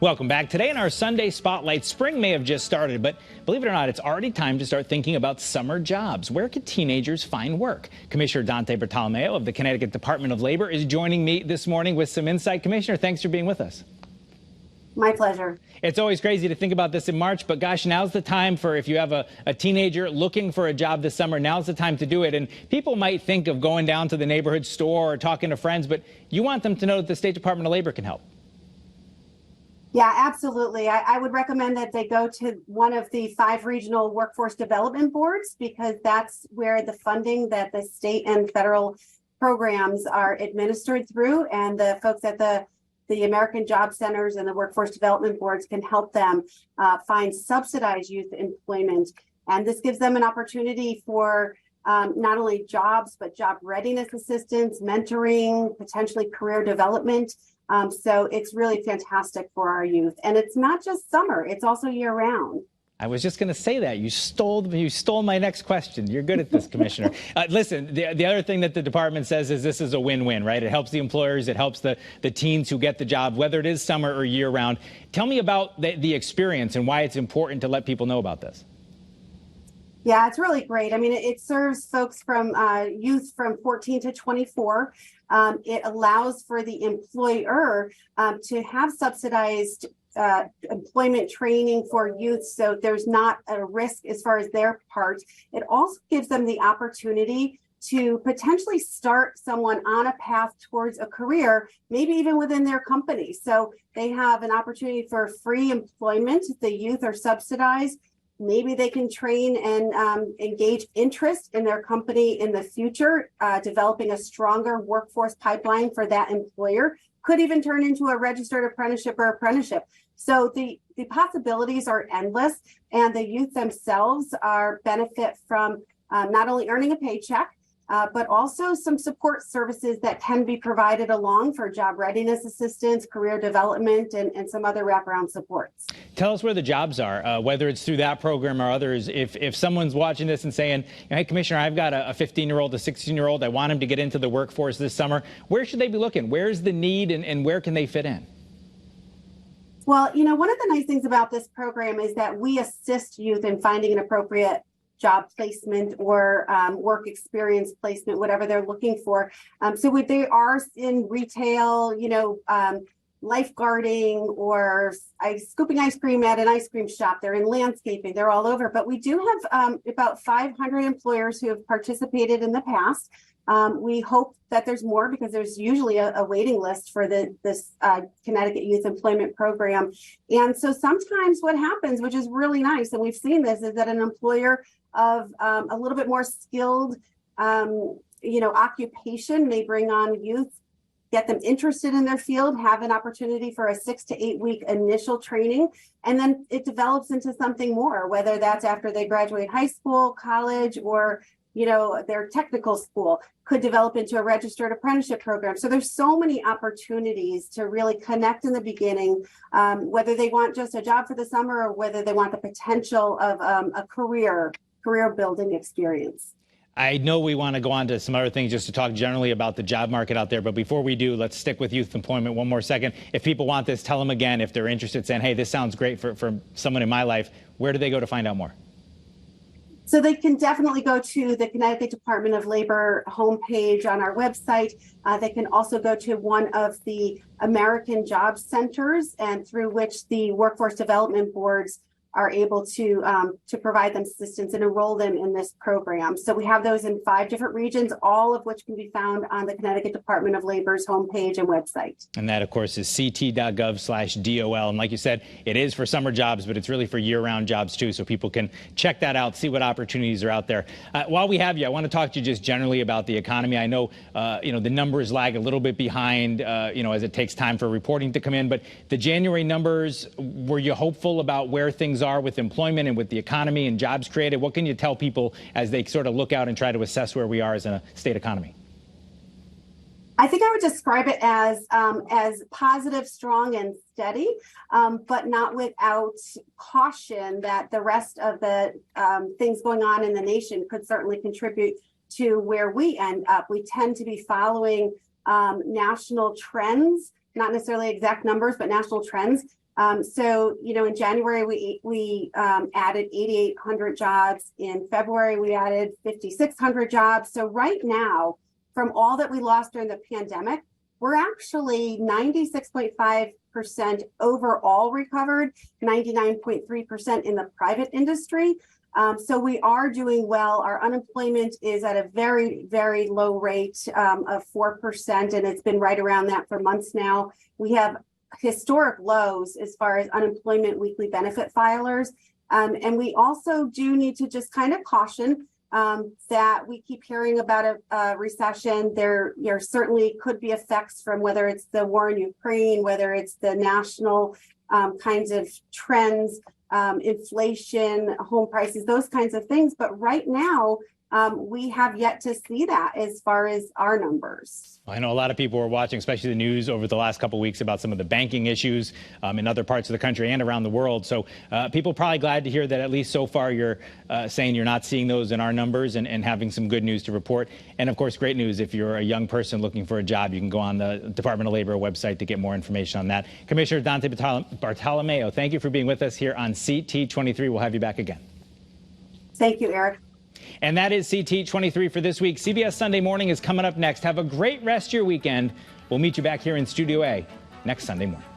Welcome back. Today in our Sunday Spotlight, spring may have just started, but believe it or not, it's already time to start thinking about summer jobs. Where could teenagers find work? Commissioner Dante Bartolomeo of the Connecticut Department of Labor is joining me this morning with some insight. Commissioner, thanks for being with us. My pleasure. It's always crazy to think about this in March, but gosh, now's the time for, if you have a teenager looking for a job this summer, now's the time to do it. And people might think of going down to the neighborhood store or talking to friends, but you want them to know that the State Department of Labor can help. Yeah, absolutely. I would recommend that they go to one of the 5 regional workforce development boards, because that's where the funding that the state and federal programs are administered through, and the folks at the American Job Centers and the workforce development boards can help them find subsidized youth employment. And this gives them an opportunity for not only jobs, but job readiness assistance, mentoring, potentially career development. So it's really fantastic for our youth. And it's not just summer, it's also year round. I was just going to say that. You stole my next question. You're good at this, Commissioner. Listen, the other thing that the department says is this is a win-win, right? It helps the employers. It helps the teens who get the job, whether it is summer or year round. Tell me about the experience and why it's important to let people know about this. Yeah, it's really great. I mean, it serves folks from youth from 14 to 24. It allows for the employer to have subsidized employment training for youth, so there's not a risk as far as their part. It also gives them the opportunity to potentially start someone on a path towards a career, maybe even within their company. So they have an opportunity for free employment. The youth are subsidized. Maybe they can train and engage interest in their company in the future, developing a stronger workforce pipeline for that employer. Could even turn into a registered apprenticeship or apprenticeship. So the possibilities are endless, and the youth themselves benefit from not only earning a paycheck, but also some support services that can be provided along for job readiness assistance, career development, and some other wraparound supports. Tell us where the jobs are, whether it's through that program or others. If someone's watching this and saying, hey, Commissioner, I've got a 15-year-old, a 16-year-old, I want him to get into the workforce this summer, where should they be looking? Where's the need, and where can they fit in? Well, you know, one of the nice things about this program is that we assist youth in finding an appropriate job placement or work experience placement, whatever they're looking for. So they are in retail, you know, lifeguarding or scooping ice cream at an ice cream shop. They're in landscaping. They're all over. But we do have about 500 employers who have participated in the past. We hope that there's more, because there's usually a waiting list for this Connecticut Youth Employment Program. And so sometimes what happens, which is really nice, and we've seen this, is that an employer of a little bit more skilled, occupation may bring on youth, get them interested in their field, have an opportunity for a 6 to 8 week initial training, and then it develops into something more, whether that's after they graduate high school, college, or their technical school, could develop into a registered apprenticeship program. So there's so many opportunities to really connect in the beginning, whether they want just a job for the summer or whether they want the potential of a career building experience. I know we want to go on to some other things just to talk generally about the job market out there. But before we do, let's stick with youth employment one more second. If people want this, tell them again, if they're interested, saying, hey, this sounds great for someone in my life, where do they go to find out more? So they can definitely go to the Connecticut Department of Labor homepage on our website. They can also go to one of the American Job Centers, and through which the workforce development boards are able to provide them assistance and enroll them in this program. So we have those in 5 different regions, all of which can be found on the Connecticut Department of Labor's homepage and website. And that, of course, is ct.gov/DOL. And like you said, it is for summer jobs, but it's really for year-round jobs, too. So people can check that out, see what opportunities are out there. While we have you, I want to talk to you just generally about the economy. I know, the numbers lag a little bit behind, as it takes time for reporting to come in. But the January numbers, were you hopeful about where things are with employment and with the economy and jobs created? What can you tell people as they sort of look out and try to assess where we are as a state economy? I think I would describe it as positive, strong, and steady, but not without caution that the rest of the things going on in the nation could certainly contribute to where we end up. We tend to be following national trends not necessarily exact numbers, but national trends. So, in January, we added 8,800 jobs. In February, we added 5,600 jobs. So right now, from all that we lost during the pandemic, we're actually 96.5% overall recovered, 99.3% in the private industry. So we are doing well. Our unemployment is at a very, very low rate of 4%, and it's been right around that for months now. We have historic lows as far as unemployment weekly benefit filers. And we also do need to just kind of caution that we keep hearing about a recession. There certainly could be effects from whether it's the war in Ukraine, whether it's the national kinds of trends, inflation, home prices, those kinds of things. But right now, we have yet to see that as far as our numbers. I know a lot of people were watching, especially the news over the last couple of weeks about some of the banking issues in other parts of the country and around the world. So people probably glad to hear that at least so far you're saying you're not seeing those in our numbers and having some good news to report. And of course, great news if you're a young person looking for a job, you can go on the Department of Labor website to get more information on that. Commissioner Dante Bartolomeo, thank you for being with us here on CT23. We'll have you back again. Thank you, Eric. And that is CT23 for this week. CBS Sunday Morning is coming up next. Have a great rest of your weekend. We'll meet you back here in Studio A next Sunday morning.